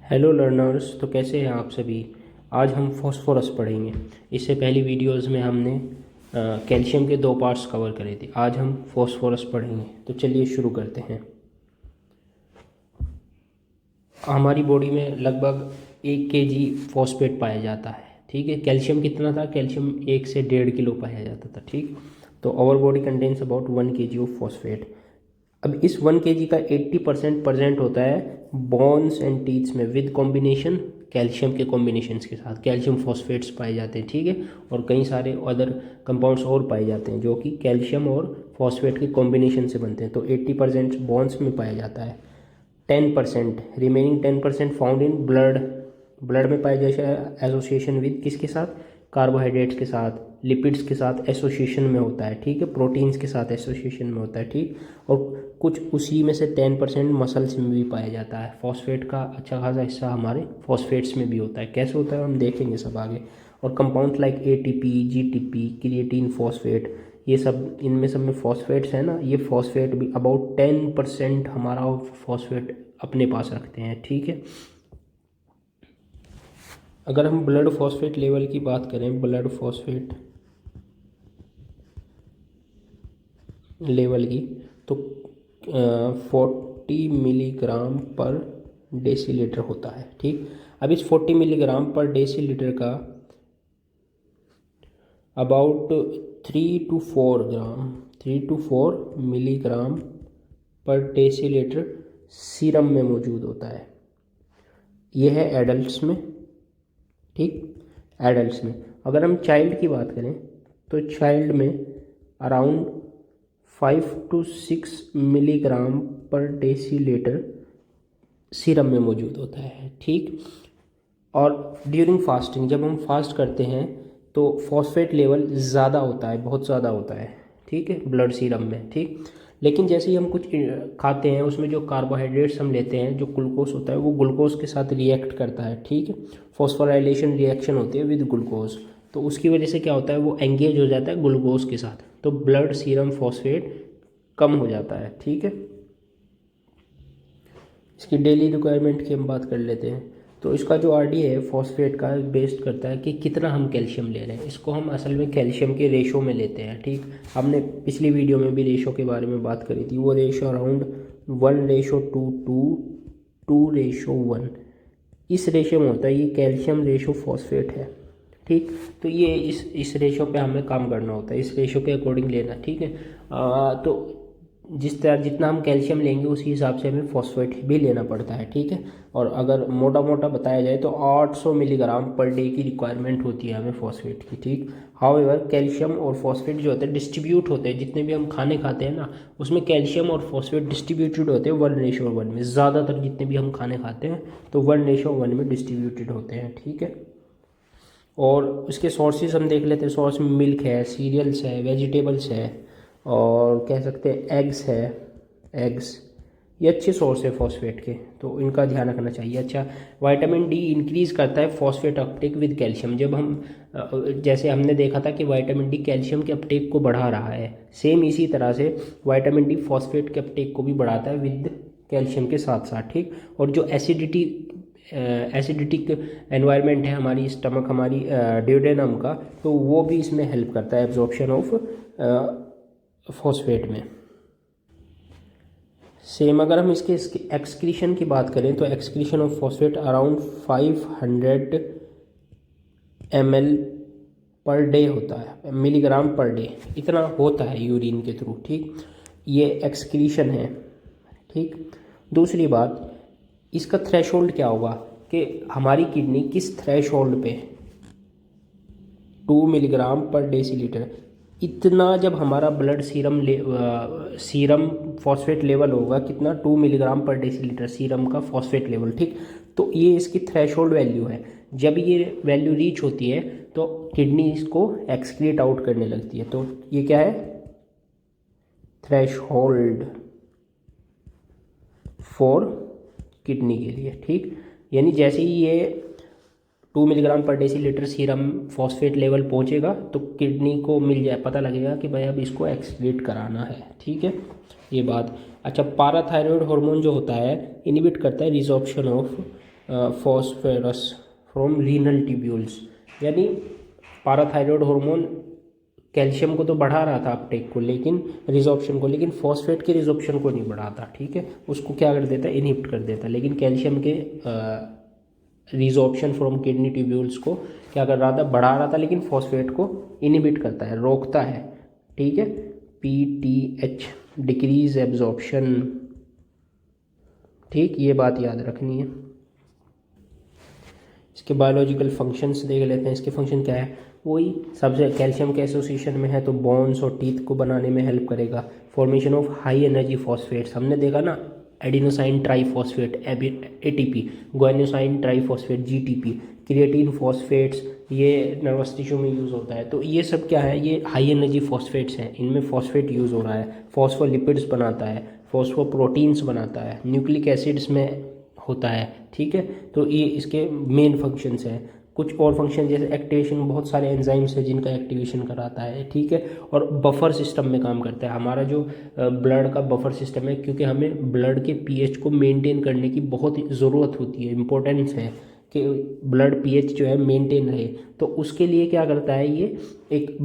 Hello learners. तो कैसे हैं आप सभी। आज हम फॉस्फोरस पढ़ेंगे। इससे पहली वीडियोस में हमने कैल्शियम के दो पार्ट्स कवर करे थे। आज हम फॉस्फोरस पढ़ेंगे। तो चलिए शुरू करते हैं। हमारी बॉडी में लगभग 1 kg फॉस्फेट पाया जाता है। ठीक है, कैल्शियम कितना था? कैल्शियम 1 से 1.5 किलो पाया जाता था। ठीक, तो our body contents about 1 kg of phosphate. अब इस 1 kg का 80% प्रेजेंट होता है बोन्स एंड टीथ्स में विद कॉम्बिनेशन कैल्शियम के कॉम्बिनेशंस के साथ। कैल्शियम फॉस्फेट्स पाए जाते हैं। ठीक है, और कई सारे अदर कंपाउंड्स और पाए जाते हैं जो कि कैल्शियम और फॉस्फेट के कॉम्बिनेशन से बनते हैं। तो 80% बोन्स में पाया जाता है। 10% remaining 10% found in blood. Blood में पाया जाता है एसोसिएशन विद किसके साथ? कार्बोहाइड्रेट्स के साथ, लिपिड्स के साथ एसोसिएशन में होता है। ठीक है, प्रोटीन्स के साथ एसोसिएशन में होता है। ठीक, और कुछ उसी में से 10% मसल्स में भी पाया जाता है। फॉस्फेट का अच्छा खासा हिस्सा हमारे फॉस्फेट्स में भी होता है। कैसे होता है हम देखेंगे सब आगे। और compounds like ATP, GTP, creatine, phosphate, ये सब इनमें सब में फॉस्फेट्स है ना। ये फॉस्फेट भी अबाउट 10% हमारा फॉस्फेट अपने पास रखते हैं। ठीक है, अगर हम ब्लड फॉस्फेट लेवल की बात करें, ब्लड फॉस्फेट लेवल की, तो 40 मिलीग्राम पर डेसीलीटर होता है। ठीक, अब इस 40 मिलीग्राम पर डेसीलीटर का अबाउट 3 to 4 मिलीग्राम पर डेसीलीटर सीरम में मौजूद होता है। यह है एडल्ट्स में। ठीक, एडल्ट्स में। अगर हम चाइल्ड की बात करें तो चाइल्ड में अराउंड 5 to 6 मिलीग्राम पर डेसीलीटर सीरम में मौजूद होता है। ठीक, और ड्यूरिंग फास्टिंग, जब हम फास्ट करते हैं तो फॉस्फेट लेवल ज़्यादा होता है, बहुत ज़्यादा होता है। ठीक है, ब्लड सीरम में। ठीक, लेकिन जैसे ही हम कुछ खाते हैं उसमें जो कार्बोहाइड्रेट्स हम लेते हैं, जो ग्लूकोज होता है, वो ग्लूकोज के साथ रिएक्ट करता है। ठीक है, फॉस्फोराइलेशन रिएक्शन होती है विद ग्लूकोज। तो उसकी वजह से क्या होता है, वो एंगेज हो जाता है ग्लूकोज के साथ, तो ब्लड सीरम फॉस्फेट कम हो जाता है। ठीक है, इसकी डेली रिक्वायरमेंट की हम बात कर लेते हैं। तो इसका जो RD है फॉस्फेट का, बेस्ड करता है कि कितना हम कैल्शियम ले रहे हैं। इसको हम असल में कैल्शियम के रेशो में लेते हैं। ठीक, हमने पिछली वीडियो में भी रेशो के बारे में बात करी थी। वो रेशो अराउंड 1:2 to 2:1 इस रेशो में होता है। ये कैल्शियम रेशो फॉस्फेट है। ठीक, तो ये इस रेशो पे हमें काम करना होता है, इस रेशो के अकॉर्डिंग लेना। ठीक है, तो जिस तरह जितना हम कैल्शियम लेंगे उसी हिसाब से हमें फॉस्फेट भी लेना पड़ता है। ठीक है, और अगर मोटा मोटा बताया जाए तो 800 मिलीग्राम पर डे की रिक्वायरमेंट होती है हमें फॉस्फेट की। ठीक, हाउएवर कैल्शियम और फॉस्फेट जो होते हैं डिस्ट्रीब्यूट होते हैं, जितने भी हम खाने खाते हैं ना उसमें कैल्शियम और फॉस्फेट डिस्ट्रीब्यूटेड होते हैं 1:1 में। ज़्यादातर जितने भी हम खाने खाते हैं तो 1:1 में डिस्ट्रीब्यूटेड होते हैं। ठीक है, और उसके सोर्सेज हम देख लेते हैं। सोर्स में मिल्क है, सीरियल्स है, वेजिटेबल्स है, और कह सकते हैं एग्स है। एग्स ये अच्छे सोर्स है फॉस्फेट के, तो इनका ध्यान रखना चाहिए। अच्छा, विटामिन डी इंक्रीज़ करता है फॉस्फेट अपटेक विद कैल्शियम। जब हम जैसे हमने देखा था कि विटामिन डी कैल्शियम के अपटेक को बढ़ा रहा है, सेम इसी तरह से विटामिन डी फॉस्फेट के अपटेक को भी बढ़ाता है विद कैल्शियम के साथ साथ। ठीक, और जो एसिडिटिक एनवायरनमेंट है हमारी स्टमक, हमारी ड्यूडेनम का, तो वो भी इसमें हेल्प करता है एब्जॉर्प्शन ऑफ फॉस्फेट में। सेम अगर हम इसके एक्सक्रीशन की बात करें तो excretion of phosphate around 500 ml per day होता है, मिलीग्राम पर डे इतना होता है यूरिन के थ्रू। ठीक, ये एक्सक्रीशन है। ठीक, दूसरी बात, इसका थ्रेशोल्ड क्या होगा कि हमारी किडनी किस थ्रेशोल्ड पे, 2 मिलीग्राम पर डेसीलीटर, इतना जब हमारा ब्लड सीरम फॉस्फेट लेवल होगा कितना, 2 मिलीग्राम पर डेसीलीटर सीरम का फॉस्फेट लेवल। ठीक, तो ये इसकी थ्रेशोल्ड वैल्यू है। जब ये वैल्यू रीच होती है तो किडनी इसको एक्सक्रीट आउट करने लगती है। तो ये क्या है, थ्रेशोल्ड फॉर किडनी के लिए। ठीक, यानी जैसे ही ये 2 मिलीग्राम पर डेसीलीटर सीरम फॉस्फेट लेवल पहुंचेगा तो किडनी को मिल जाए, पता लगेगा कि भाई अब इसको एक्सक्रीट कराना है। ठीक है, ये बात। अच्छा, पाराथायरॉयड हार्मोन जो होता है इनहिबिट करता है resorption of phosphorus from renal tubules, यानी पाराथायरॉयड हार्मोन कैल्शियम को तो बढ़ा रहा था अपटेक को, लेकिन रिजॉर्प्शन को, लेकिन फॉस्फेट के रिजॉर्प्शन को नहीं बढ़ाता, ठीक है, उसको क्या कर देता है, इनहिबिट कर देता, लेकिन कैल्शियम के रिजॉर्प्शन फ्रॉम किडनी ट्यूब्यूल्स को क्या कर रहा था, बढ़ा रहा था, लेकिन फॉस्फेट को इनहिबिट करता है, रोकता है, ठीक है। PTH डिक्रीज एब्जॉर्प्शन, ठीक, ये बात याद रखनी है। इसके बायोलॉजिकल फंक्शंस देख लेते हैं। इसके फंक्शन क्या है, वही सबसे कैल्शियम के एसोसिएशन में है तो बोन्स और टीथ को बनाने में हेल्प करेगा। Formation of high energy phosphates, हमने देखा ना, adenosine triphosphate ATP, guanosine triphosphate GTP, creatine phosphates, ये नर्वस टिश्यू में यूज़ होता है। तो ये सब क्या है, ये हाई एनर्जी फॉस्फेट्स हैं, इनमें फॉस्फेट यूज़ हो रहा है, फॉस्फोलिपिड्स बनाता है, फॉस्फोप्रोटीन्स बनाता है, न्यूक्लिक एसिड्स में होता है, ठीक है। तो ये इसके मेन फंक्शंस हैं। कुछ और फंक्शन जैसे एक्टिवेशन, बहुत सारे एंजाइम्स हैं जिनका एक्टिवेशन कराता है, ठीक है। और बफर सिस्टम में काम करता है, हमारा जो ब्लड का बफर सिस्टम है, क्योंकि हमें ब्लड के pH को मेंटेन करने की बहुत ज़रूरत होती है, इम्पोर्टेंस है कि ब्लड pH जो है मेंटेन रहे, तो उसके लिए क्या करता है, ये एक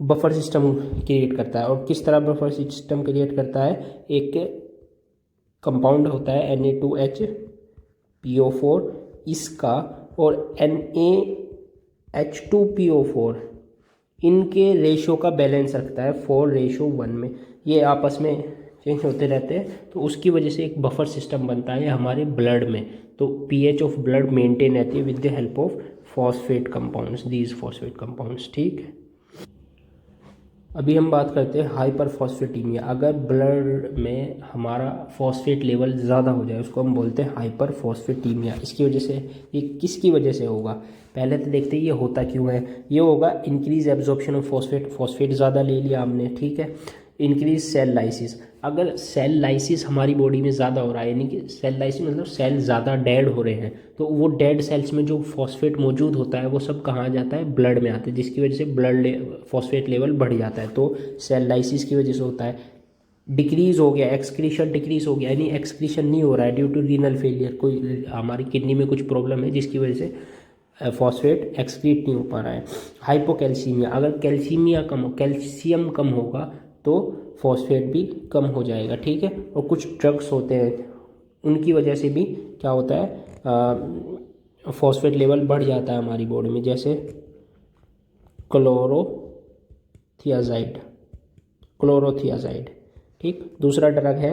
बफर सिस्टम क्रिएट करता है। और किस तरह बफर सिस्टम क्रिएट करता है, एक कंपाउंड होता है Na2HPO4 इसका और NaH2PO4, इनके रेशो का बैलेंस रखता है 4:1 में, ये आपस में चेंज होते रहते हैं, तो उसकी वजह से एक बफर सिस्टम बनता है हमारे ब्लड में, तो pH ऑफ ब्लड मेंटेन रहती है with the help of phosphate compounds, these phosphate compounds, ठीक है। अभी हम बात करते हैं हाइपरफॉस्फेटीमिया। अगर ब्लड में हमारा फॉस्फेट लेवल ज़्यादा हो जाए, उसको हम बोलते हैं हाइपरफॉस्फेटीमिया। इसकी वजह से, ये किसकी वजह से होगा, पहले तो देखते हैं ये होता क्यों है। ये होगा increase absorption of phosphate, phosphate ज़्यादा ले लिया हमने, ठीक है। इंक्रीज सेल लाइसिस, अगर सेल लाइसिस हमारी बॉडी में ज़्यादा हो रहा है, यानी कि सेल लाइसिस मतलब सेल ज़्यादा डेड हो रहे हैं, तो वो डेड सेल्स में जो फॉस्फेट मौजूद होता है वो सब कहाँ जाता है, ब्लड में आता है, जिसकी वजह से ब्लड फॉस्फेट लेवल बढ़ जाता है। तो सेल लाइसिस की वजह से होता है। डिक्रीज़ हो गया, एक्सक्रीशन डिक्रीज़ हो गया, यानी एक्सक्रीशन नहीं हो रहा है ड्यू टू रीनल फेलियर, कोई हमारी किडनी में कुछ प्रॉब्लम है जिसकी वजह से फॉस्फेट एक्सक्रीट नहीं हो पा रहा है। हाइपोकैल्सीमिया, अगर कैल्शियम कम होगा तो फॉस्फेट भी कम हो जाएगा, ठीक है। और कुछ ड्रग्स होते हैं उनकी वजह से भी क्या होता है, फॉस्फेट लेवल बढ़ जाता है हमारी बॉडी में, जैसे क्लोरोथियाजाइड, ठीक। दूसरा ड्रग है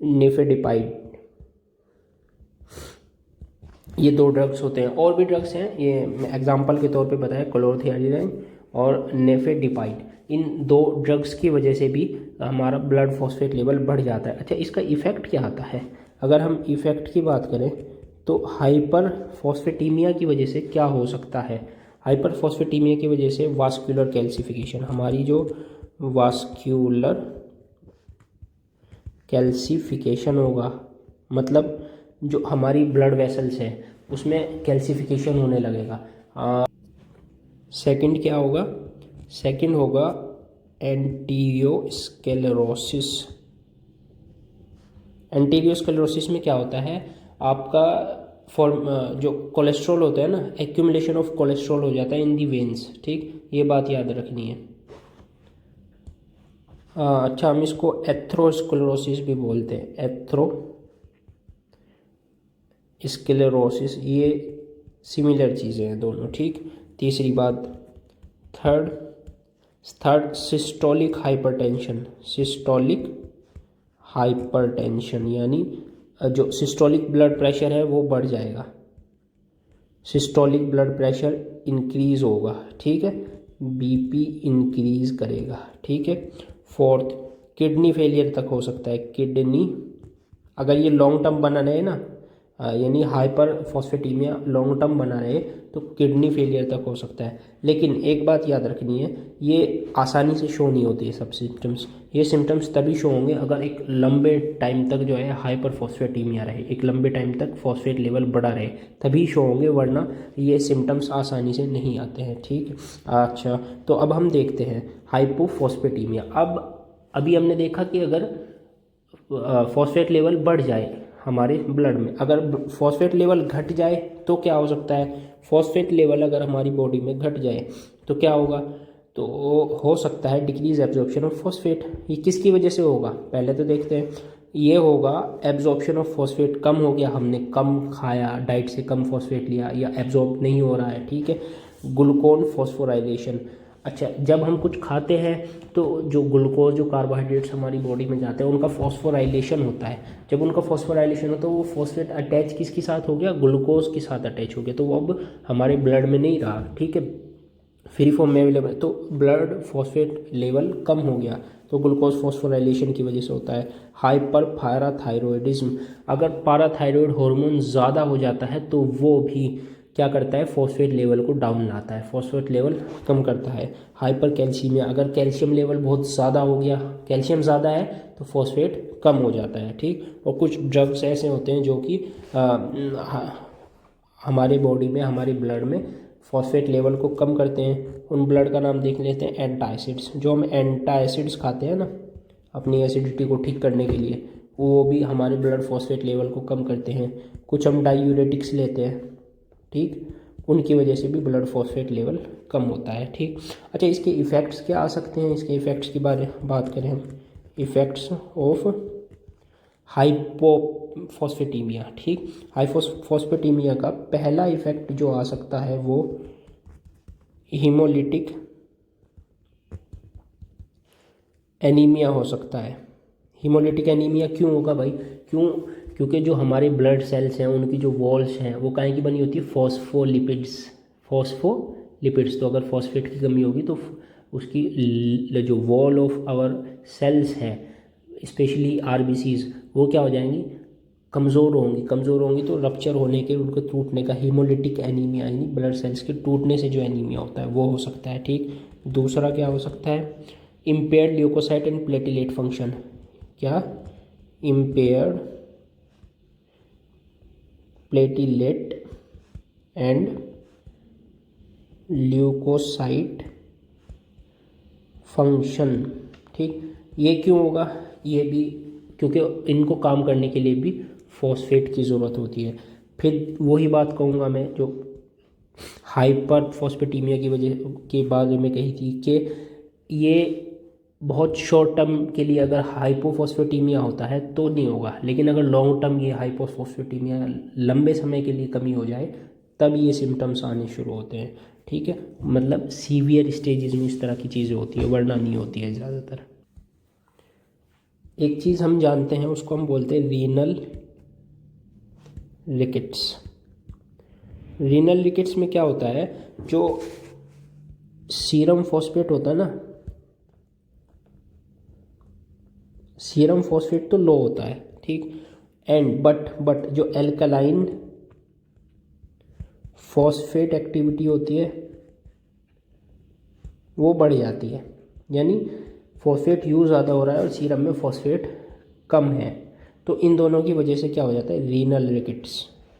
निफेडिपाइड, ये दो ड्रग्स होते हैं। और भी ड्रग्स हैं, ये एग्जांपल के तौर पे बताया, क्लोरोथियाजाइड और नेफेडिपाइड, इन दो ड्रग्स की वजह से भी हमारा ब्लड फॉस्फेट लेवल बढ़ जाता है। अच्छा, इसका इफ़ेक्ट क्या आता है, अगर हम इफ़ेक्ट की बात करें तो हाइपर फॉस्फेटीमिया की वजह से क्या हो सकता है, हाइपर फॉस्फेटीमिया की वजह से वास्कुलर कैल्सिफिकेशन, हमारी जो वास्कुलर कैल्सिफिकेशन होगा, मतलब जो हमारी ब्लड वेसल्स है उसमें कैल्सिफिकेशन होने लगेगा। सेकंड क्या होगा, सेकंड होगा एंटीरियोस्क्लेरोसिस। एंटीरियोस्क्लेरोसिस में क्या होता है, आपका जो कोलेस्ट्रॉल होता है ना, एक्यूमुलेशन ऑफ कोलेस्ट्रॉल हो जाता है इन दी वेन्स, ठीक, ये बात याद रखनी है। अच्छा, हम इसको एथ्रोस्क्लेरोसिस भी बोलते हैं, एथ्रोस्क्लेरोसिस, ये सिमिलर चीज़ें हैं दोनों, ठीक। तीसरी बात, थर्ड सिस्टोलिक हाइपरटेंशन, यानी जो सिस्टोलिक ब्लड प्रेशर है वो बढ़ जाएगा, सिस्टोलिक ब्लड प्रेशर इंक्रीज होगा, ठीक है, BP इंक्रीज करेगा, ठीक है। फोर्थ, किडनी फेलियर तक हो सकता है, किडनी, अगर ये लॉन्ग टर्म बना रहे ना, यानी हाइपर फॉस्फेटीमिया लॉन्ग टर्म बना रहे तो किडनी फेलियर तक हो सकता है। लेकिन एक बात याद रखनी है, ये आसानी से शो नहीं होती है सब सिम्टम्स, ये सिम्टम्स तभी शो होंगे अगर एक लंबे टाइम तक जो है हाइपर फॉस्फेटीमिया रहे, एक लंबे टाइम तक फॉस्फेट लेवल बढ़ा रहे, तभी शो होंगे, वरना ये सिम्टम्स आसानी से नहीं आते हैं, ठीक। अच्छा, तो अब हम देखते हैं हाइपोफॉस्फेटीमिया। अभी हमने देखा कि अगर फॉस्फेट लेवल बढ़ जाए हमारे ब्लड में। अगर फॉस्फेट लेवल घट जाए तो क्या हो सकता है, फॉस्फेट लेवल अगर हमारी बॉडी में घट जाए तो क्या होगा, तो हो सकता है डिक्रीज एब्जॉर्प्शन ऑफ फॉस्फेट। ये किसकी वजह से होगा, पहले तो देखते हैं। ये होगा एब्जॉर्प्शन ऑफ फॉस्फेट कम हो गया, हमने कम खाया, डाइट से कम फॉस्फेट लिया या एब्जॉर्ब नहीं हो रहा है, ठीक है। ग्लूकोन फॉस्फोराइलेशन, अच्छा जब हम कुछ खाते हैं तो जो ग्लूकोज जो कार्बोहाइड्रेट्स हमारी बॉडी में जाते हैं उनका फॉस्फोराइलेशन होता है। जब उनका फॉस्फोराइलेशन होता है वो फॉस्फेट अटैच किसके साथ हो गया, ग्लूकोज के साथ अटैच हो गया, तो वो अब हमारे ब्लड में नहीं रहा, ठीक है, फ्री फॉर्म में अवेलेबल, तो ब्लड फॉस्फेट लेवल कम हो गया, तो ग्लूकोज फॉस्फोराइलेशन की वजह से होता है। हाइपर पैराथायरॉयडिज्म, अगर पैराथायरॉयड हार्मोन ज़्यादा हो जाता है तो वो भी क्या करता है, फॉस्फेट लेवल को डाउन लाता है, फॉस्फेट लेवल कम करता है। हाइपर कैल्सीमिया, अगर कैल्शियम लेवल बहुत ज़्यादा हो गया, कैल्शियम ज़्यादा है तो फॉस्फेट कम हो जाता है, ठीक। और कुछ ड्रग्स ऐसे होते हैं जो कि हमारे बॉडी में, हमारे ब्लड में फॉस्फेट लेवल को कम करते हैं। उन ब्लड का नाम देख लेते हैं, एंटासिड्स। जो हम एंटासिड्स खाते हैं ना अपनी एसिडिटी को ठीक करने के लिए, वो भी हमारे ब्लड फॉस्फेट लेवल को कम करते हैं। कुछ हम डायूरेटिक्स लेते हैं, ठीक, उनकी वजह से भी ब्लड फॉस्फेट लेवल कम होता है, ठीक। अच्छा इसके इफ़ेक्ट्स क्या आ सकते हैं, इसके इफ़ेक्ट्स की बात करें हम, इफ़ेक्ट्स ऑफ हाइपोफॉस्फेटीमिया, ठीक। हाइपोफॉस्फेटीमिया का पहला इफेक्ट जो आ सकता है वो हीमोलिटिक एनीमिया हो सकता है। हीमोलिटिक एनीमिया क्यों होगा भाई, क्योंकि जो हमारे ब्लड सेल्स हैं उनकी जो वॉल्स हैं वो काहे की बनी होती है, फॉस्फोलिपिड्स। तो अगर फॉस्फेट की कमी होगी तो उसकी जो वॉल ऑफ आवर सेल्स हैं स्पेशली आरबीसीज वो क्या हो जाएंगी, कमज़ोर होंगी तो रप्चर होने के, उनको टूटने का हीमोलिटिक एनीमिया, यानी ब्लड सेल्स के टूटने से जो एनीमिया होता है वो हो सकता है, ठीक। दूसरा क्या हो सकता है, impaired leukocyte and platelet function, क्या, impaired platelet and leukocyte function, ठीक। ये क्यों होगा, ये भी क्योंकि इनको काम करने के लिए भी फॉस्फेट की ज़रूरत होती है। फिर वही बात कहूँगा मैं जो हाइपर फॉस्फेटीमिया की वजह के बारे में कही थी कि ये बहुत शॉर्ट टर्म के लिए अगर हाइपोफॉस्फेटीमिया होता है तो नहीं होगा, लेकिन अगर लॉन्ग टर्म ये हाइपोफॉस्फेटीमिया लंबे समय के लिए कमी हो जाए तब ये सिम्टम्स आने शुरू होते हैं, ठीक है। मतलब सीवियर स्टेजेस में इस तरह की चीज़ें होती है, वरना नहीं होती है ज़्यादातर। एक चीज़ हम जानते हैं उसको हम बोलते हैं रीनल रिकेट्स। रीनल रिकेट्स में क्या होता है, जो सीरम फॉस्फेट होता है ना, सीरम फॉस्फेट तो लो होता है, ठीक, एंड बट जो एल्कलाइन फॉस्फेट एक्टिविटी होती है वो बढ़ जाती है, यानी फॉस्फेट यूज़ ज़्यादा हो रहा है और सीरम में फॉस्फेट कम है, तो इन दोनों की वजह से क्या हो जाता है, रीनल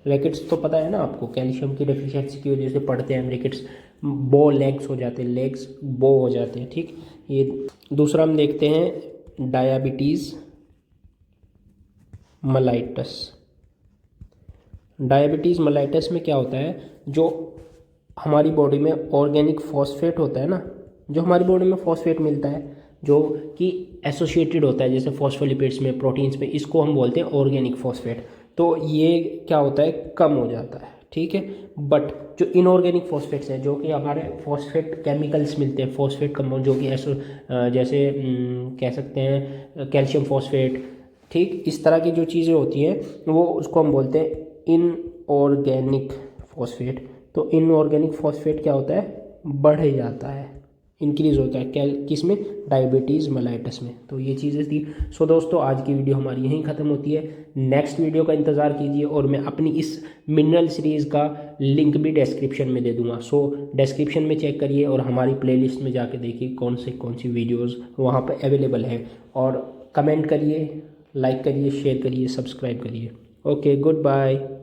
रिकेट्स तो पता है ना आपको, कैल्शियम की डेफिशिएंसी की वजह से पढ़ते हैं हम रिकेट्स, बो लेग्स हो जाते हैं, लेग्स बो हो जाते हैं, ठीक। ये दूसरा हम देखते हैं डायबिटीज़ मेलाइटस। डायबिटीज़ मेलाइटस में क्या होता है, जो हमारी बॉडी में ऑर्गेनिक फॉस्फेट होता है ना, जो हमारी बॉडी में फॉस्फेट मिलता है जो कि एसोसिएटेड होता है जैसे फॉस्फोलिपिड्स में, प्रोटीन्स में, इसको हम बोलते हैं ऑर्गेनिक फॉस्फेट, तो ये क्या होता है, कम हो जाता है, ठीक है। बट जो इनऑर्गेनिक फॉस्फेट्स हैं, जो कि हमारे फॉस्फेट केमिकल्स मिलते हैं, फॉस्फेट कंपाउंड, जो कि जैसे कह सकते हैं कैल्शियम फॉस्फेट, ठीक, इस तरह की जो चीज़ें होती हैं वो उसको हम बोलते हैं इनऑर्गेनिक फॉस्फेट। तो इनऑर्गेनिक फॉस्फेट क्या होता है, बढ़ जाता है, इंक्रीज़ होता है, क्या, किस में, डायबिटीज़ मेलाइटस में। तो ये चीज़ें थी। सो दोस्तों आज की वीडियो हमारी यहीं ख़त्म होती है, नेक्स्ट वीडियो का इंतज़ार कीजिए और मैं अपनी इस मिनरल सीरीज़ का लिंक भी डिस्क्रिप्शन में दे दूँगा। सो डिस्क्रिप्शन में चेक करिए और हमारी प्लेलिस्ट में जाके देखिए कौन सी वीडियोज़ वहाँ पर अवेलेबल है, और कमेंट करिए, लाइक करिए, शेयर करिए, सब्सक्राइब करिए। Okay, good bye.